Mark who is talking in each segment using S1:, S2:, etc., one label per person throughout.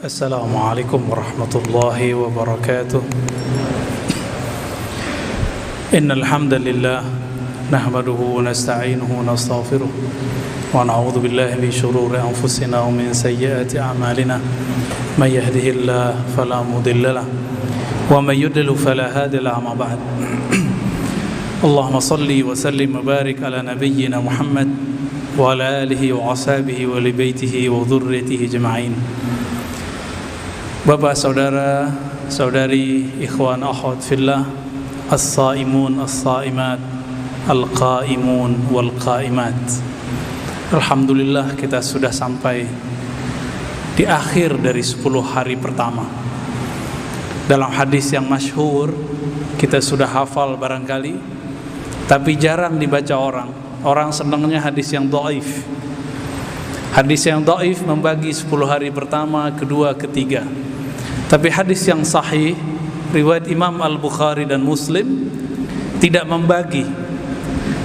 S1: Assalamualaikum warahmatullahi wabarakatuh. Innal hamdalillah nahmaduhu wa nasta'inuhu wa nastaghfiruh wa na'udzu billahi min shururi anfusina wa min sayyiati a'malina. May yahdihillahu fala mudilla lahu wa may yudlil fala hadiya lahu. Amma ba'd. Allahumma shalli wa sallim wa barik ala nabiyyina Muhammad wa ala alihi wa ashabihi wa li baitihi wa dhurriyyatihi ajma'in. Bapak, saudara, saudari, ikhwan, akhwat fillah, as-saimun, as-saimat, al-qaimun, wal-qaimat. Alhamdulillah kita sudah sampai di akhir dari 10 hari pertama. Dalam hadis yang masyhur, kita sudah hafal barangkali, tapi jarang dibaca orang. Orang senangnya hadis yang dhaif. Hadis yang dhaif membagi 10 hari pertama, kedua, ketiga. Tapi hadis yang sahih riwayat Imam Al-Bukhari dan Muslim tidak membagi.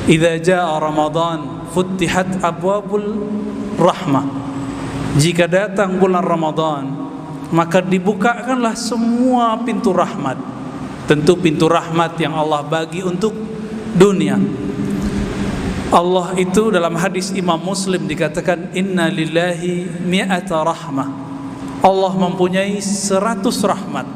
S1: Idza jaa Ramadan futtihat abwabul rahmah. Jika datang bulan Ramadan, maka dibukakanlah semua pintu rahmat. Tentu pintu rahmat yang Allah bagi untuk dunia. Allah itu dalam hadis Imam Muslim dikatakan inna lillahi mi'ata rahmah. Allah mempunyai 100 rahmat.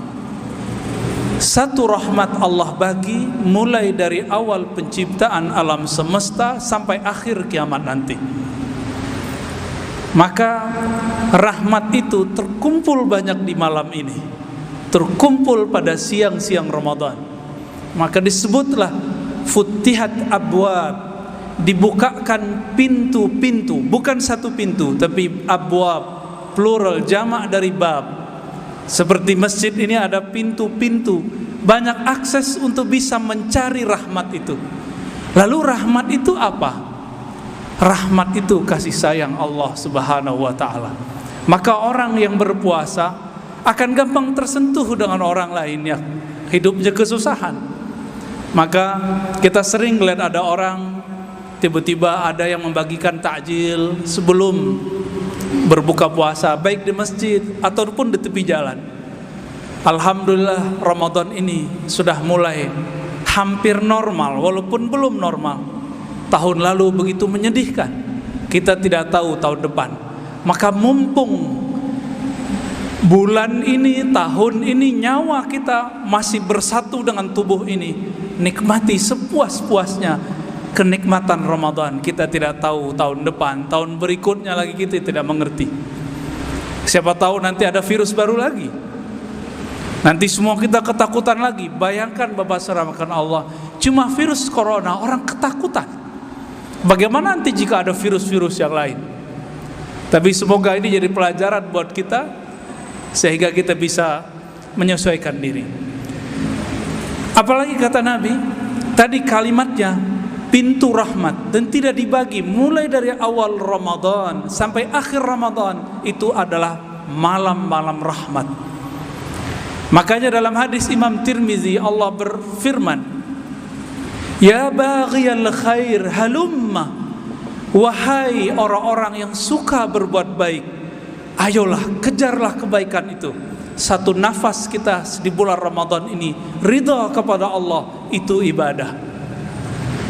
S1: Satu rahmat Allah bagi mulai dari awal penciptaan alam semesta sampai akhir kiamat nanti. Maka rahmat itu terkumpul banyak di malam ini, terkumpul pada siang-siang Ramadan. Maka disebutlah futtihat abwab, dibukakan pintu-pintu, bukan satu pintu tapi abwab, plural, jamak dari bab. Seperti masjid ini ada pintu-pintu, banyak akses untuk bisa mencari rahmat itu. Lalu rahmat itu apa? Rahmat itu kasih sayang Allah Subhanahu wa ta'ala. Maka orang yang berpuasa akan gampang tersentuh dengan orang lain yang hidupnya kesusahan. Maka kita sering lihat ada orang tiba-tiba ada yang membagikan takjil sebelum berbuka puasa, baik di masjid ataupun di tepi jalan. Alhamdulillah Ramadan ini sudah mulai hampir normal, walaupun belum normal. Tahun lalu begitu menyedihkan, kita tidak tahu tahun depan. Maka mumpung bulan ini, tahun ini, nyawa kita masih bersatu dengan tubuh ini, nikmati sepuas-puasnya kenikmatan Ramadan. Kita tidak tahu tahun depan, tahun berikutnya lagi kita tidak mengerti. Siapa tahu nanti ada virus baru lagi. Nanti semua kita ketakutan lagi. Bayangkan Bapak Saudara Allah, cuma virus corona orang ketakutan. Bagaimana nanti jika ada virus-virus yang lain? Tapi semoga ini jadi pelajaran buat kita sehingga kita bisa menyesuaikan diri. Apalagi kata Nabi tadi kalimatnya pintu rahmat, dan tidak dibagi mulai dari awal Ramadan sampai akhir Ramadan, itu adalah malam-malam rahmat. Makanya dalam hadis Imam Tirmizi Allah berfirman, ya baghiyal khair halumma, wahai orang-orang yang suka berbuat baik, ayolah kejarlah kebaikan itu. Satu nafas kita di bulan Ramadan ini ridha kepada Allah, itu ibadah.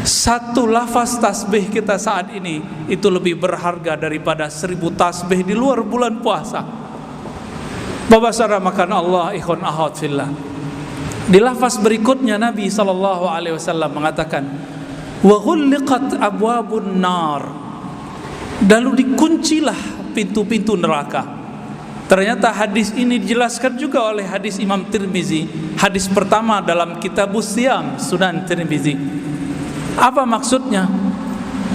S1: Satu lafaz tasbih kita saat ini itu lebih berharga daripada 1000 tasbih di luar bulan puasa. Bapak saudara makan Allah, ikhwan akhwat fillah. Di lafaz berikutnya Nabi SAW mengatakan, wa ghulliqat abwabun nar, lalu dikuncilah pintu-pintu neraka. Ternyata hadis ini dijelaskan juga oleh hadis Imam Tirmizi, hadis pertama dalam Kitabus Siyam Sunan Tirmizi. Apa maksudnya?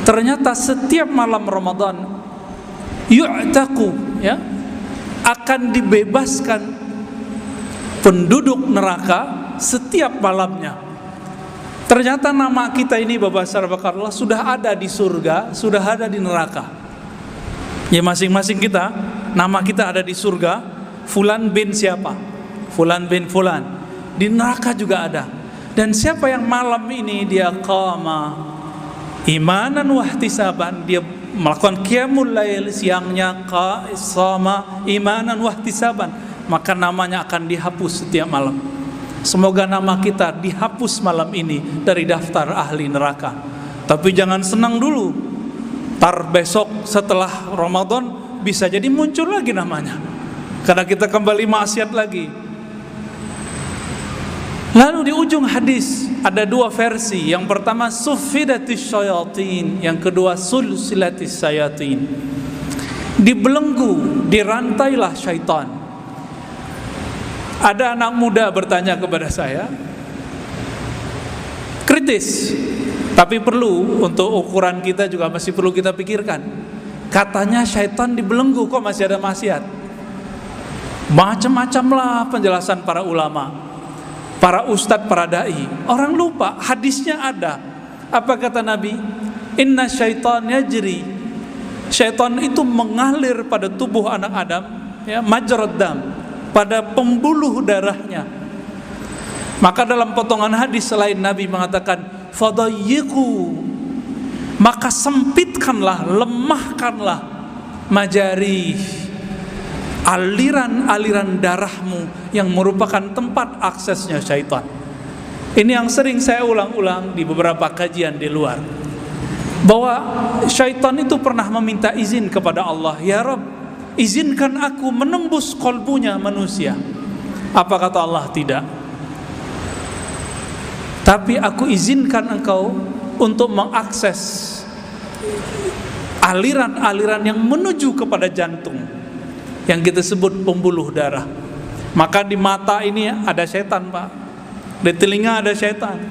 S1: Ternyata setiap malam Ramadan yu'taku, ya, akan dibebaskan penduduk neraka setiap malamnya. Ternyata nama kita ini Bapak Saudara sudah ada di surga, sudah ada di neraka. Ya, masing-masing kita, nama kita ada di surga. Fulan bin siapa? Fulan bin fulan. Di neraka juga ada. Dan siapa yang malam ini dia qama imanan wahtisaban, dia melakukan qiyamul lail, siangnya qama imanan wahtisaban, maka namanya akan dihapus setiap malam. Semoga nama kita dihapus malam ini dari daftar ahli neraka. Tapi jangan senang dulu, tar besok setelah Ramadan bisa jadi muncul lagi namanya, karena kita kembali maksiat lagi. Lalu di ujung hadis ada dua versi. Yang pertama suffidatis syayatin, yang kedua sulsilatis syayatin. Dibelenggu, dirantailah syaitan. Ada anak muda bertanya kepada saya, kritis, tapi perlu untuk ukuran kita juga masih perlu kita pikirkan. Katanya syaitan dibelenggu, kok masih ada maksiat? Macam-macam lah penjelasan para ulama, para ustadz, para da'i. Orang lupa, hadisnya ada. Apa kata Nabi? Inna syaitan yajri. Syaitan itu mengalir pada tubuh anak Adam, ya, majrad dam, pada pembuluh darahnya. Maka dalam potongan hadis selain Nabi mengatakan fadayyiqu, maka sempitkanlah, lemahkanlah majari, aliran-aliran darahmu yang merupakan tempat aksesnya syaitan. Ini yang sering saya ulang-ulang di beberapa kajian di luar, bahwa syaitan itu pernah meminta izin kepada Allah, ya Rabb, izinkan aku menembus kolbunya manusia. Apa kata Allah? Tidak. Tapi aku izinkan engkau untuk mengakses aliran-aliran yang menuju kepada jantung, yang kita sebut pembuluh darah. Maka di mata ini ada setan, Pak. Di telinga ada setan.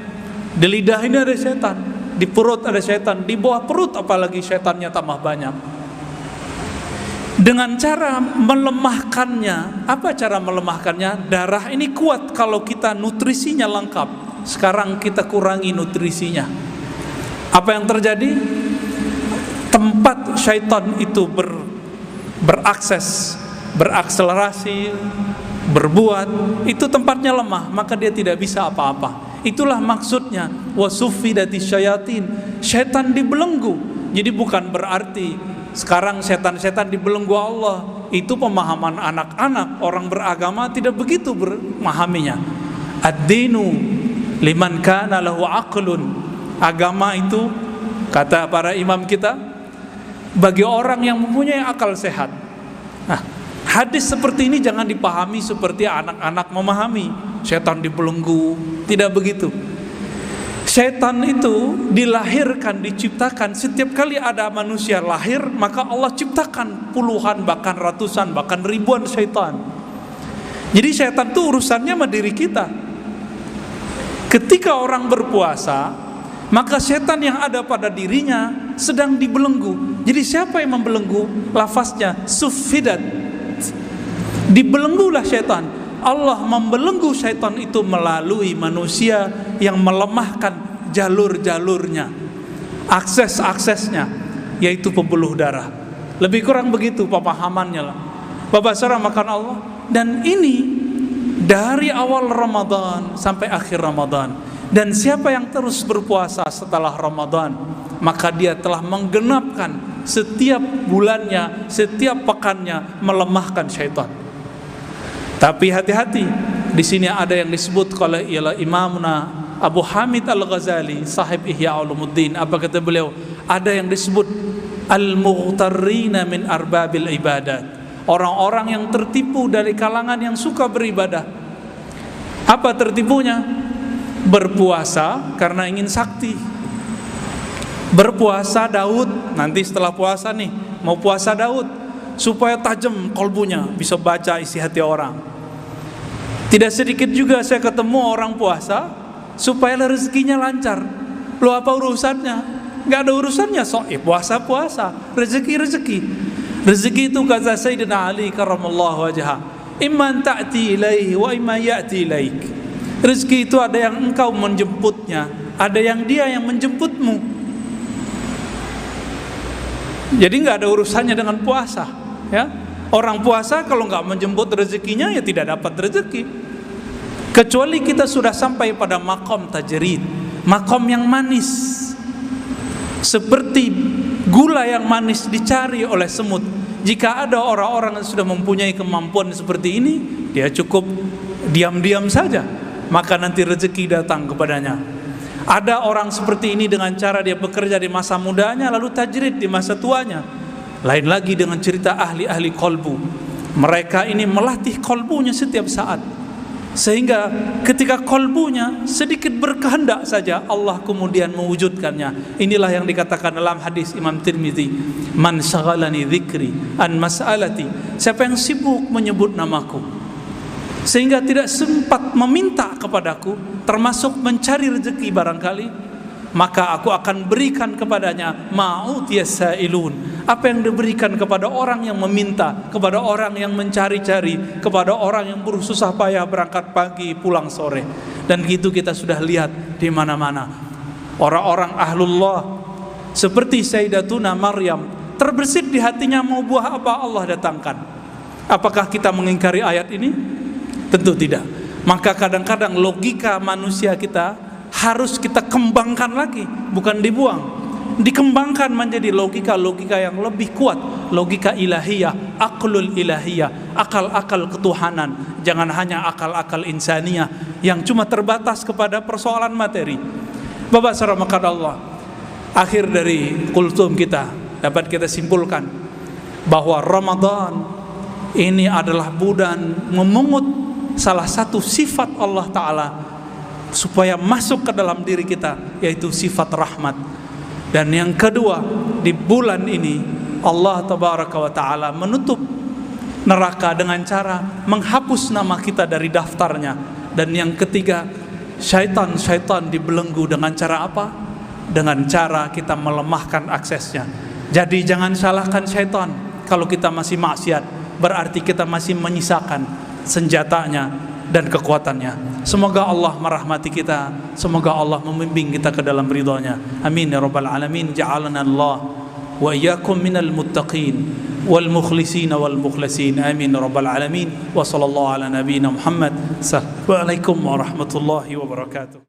S1: Di lidah ini ada setan. Di perut ada setan. Di bawah perut apalagi setannya tambah banyak. Dengan cara melemahkannya. Apa cara melemahkannya? Darah ini kuat kalau kita nutrisinya lengkap. Sekarang kita kurangi nutrisinya. Apa yang terjadi? Tempat syaitan itu berakses, berakselerasi, berbuat, itu tempatnya lemah, maka dia tidak bisa apa-apa. Itulah maksudnya wasuffidatis syayatin, syaitan dibelenggu. Jadi bukan berarti sekarang setan-setan dibelenggu Allah. Itu pemahaman anak-anak, orang beragama tidak begitu memahaminya. Ad-dinu liman kana lahu aqlun. Agama itu, kata para imam kita, bagi orang yang mempunyai akal sehat. Nah, hadis seperti ini jangan dipahami seperti anak-anak memahami setan dibelenggu. Tidak begitu. Setan itu dilahirkan, diciptakan. Setiap kali ada manusia lahir, maka Allah ciptakan puluhan, bahkan ratusan, bahkan ribuan setan. Jadi setan itu urusannya sama diri kita. Ketika orang berpuasa, maka setan yang ada pada dirinya sedang dibelenggu. Jadi siapa yang membelenggu? Lafaznya suffidat. Dibelenggulah setan. Allah membelenggu setan itu melalui manusia yang melemahkan jalur-jalurnya, akses-aksesnya, yaitu pembuluh darah. Lebih kurang begitu pemahamannya lah. Bapak saudara makan Allah. Dan ini dari awal Ramadan sampai akhir Ramadan. Dan siapa yang terus berpuasa setelah Ramadan, maka dia telah menggenapkan setiap bulannya, setiap pekannya, melemahkan syaitan. Tapi hati-hati, di sini ada yang disebut oleh Imamuna Abu Hamid Al-Ghazali, sahib Ihya Ulumuddin. Apa kata beliau? Ada yang disebut al-mughtarrina min arbabil ibadat, orang-orang yang tertipu dari kalangan yang suka beribadah. Apa tertipunya? Berpuasa karena ingin sakti. Berpuasa Daud, nanti setelah puasa nih, mau puasa Daud supaya tajam kolbunya, bisa baca isi hati orang. Tidak sedikit juga saya ketemu orang puasa supaya rezekinya lancar. Lo apa urusannya? Gak ada urusannya, puasa-puasa, rezeki. Rezeki itu kata Sayyidina Ali karramallahu wajhah, imman ta'ti ilaihi wa imma ya'ti ilaik. Rezeki itu ada yang engkau menjemputnya, ada yang dia yang menjemputmu. Jadi nggak ada urusannya dengan puasa, ya. Orang puasa kalau nggak menjemput rezekinya ya tidak dapat rezeki. Kecuali kita sudah sampai pada makom tajrid, makom yang manis, seperti gula yang manis dicari oleh semut. Jika ada orang-orang yang sudah mempunyai kemampuan seperti ini, dia cukup diam-diam saja, maka nanti rezeki datang kepadanya. Ada orang seperti ini dengan cara dia bekerja di masa mudanya lalu tajrid di masa tuanya. Lain lagi dengan cerita ahli-ahli kolbu. Mereka ini melatih kolbunya setiap saat, sehingga ketika kolbunya sedikit berkehendak saja, Allah kemudian mewujudkannya. Inilah yang dikatakan dalam hadis Imam Tirmizi, man syaghalani dzikri an mas'alati, siapa yang sibuk menyebut namaku sehingga tidak sempat meminta kepadaku, termasuk mencari rezeki barangkali, maka aku akan berikan kepadanya ma'utiyas sa'ilun, apa yang diberikan kepada orang yang meminta, kepada orang yang mencari-cari, kepada orang yang bersusah payah berangkat pagi pulang sore. Dan gitu kita sudah lihat di mana-mana. Orang-orang ahlullah seperti Sayyidatuna Maryam, terbersit di hatinya mau buah apa Allah datangkan. Apakah kita mengingkari ayat ini? Tentu tidak. Maka kadang-kadang logika manusia kita harus kita kembangkan lagi, bukan dibuang. Dikembangkan menjadi logika-logika yang lebih kuat, logika ilahiyah, aqlul ilahiyah, akal-akal ketuhanan. Jangan hanya akal-akal insaniyah yang cuma terbatas kepada persoalan materi. Bapak saudara Allah, akhir dari kultum kita dapat kita simpulkan bahwa Ramadan ini adalah bulan memungut salah satu sifat Allah Ta'ala supaya masuk ke dalam diri kita, yaitu sifat rahmat. Dan yang kedua, di bulan ini Allah Tabaraka wa Ta'ala menutup neraka dengan cara menghapus nama kita dari daftarnya. Dan yang ketiga, syaitan dibelenggu dengan cara apa? Dengan cara kita melemahkan aksesnya. Jadi jangan salahkan syaitan. Kalau kita masih maksiat, berarti kita masih menyisakan senjatanya dan kekuatannya. Semoga Allah merahmati kita, semoga Allah membimbing kita ke dalam ridha-Nya. Amin ya rabbal alamin. Ja'alana Allah wa iyyakum minal muttaqin wal mukhlisin wal mukhlasin. Amin ya rabbal alamin. Wa sallallahu ala nabiyyina Muhammad. Assalamualaikum warahmatullahi wabarakatuh.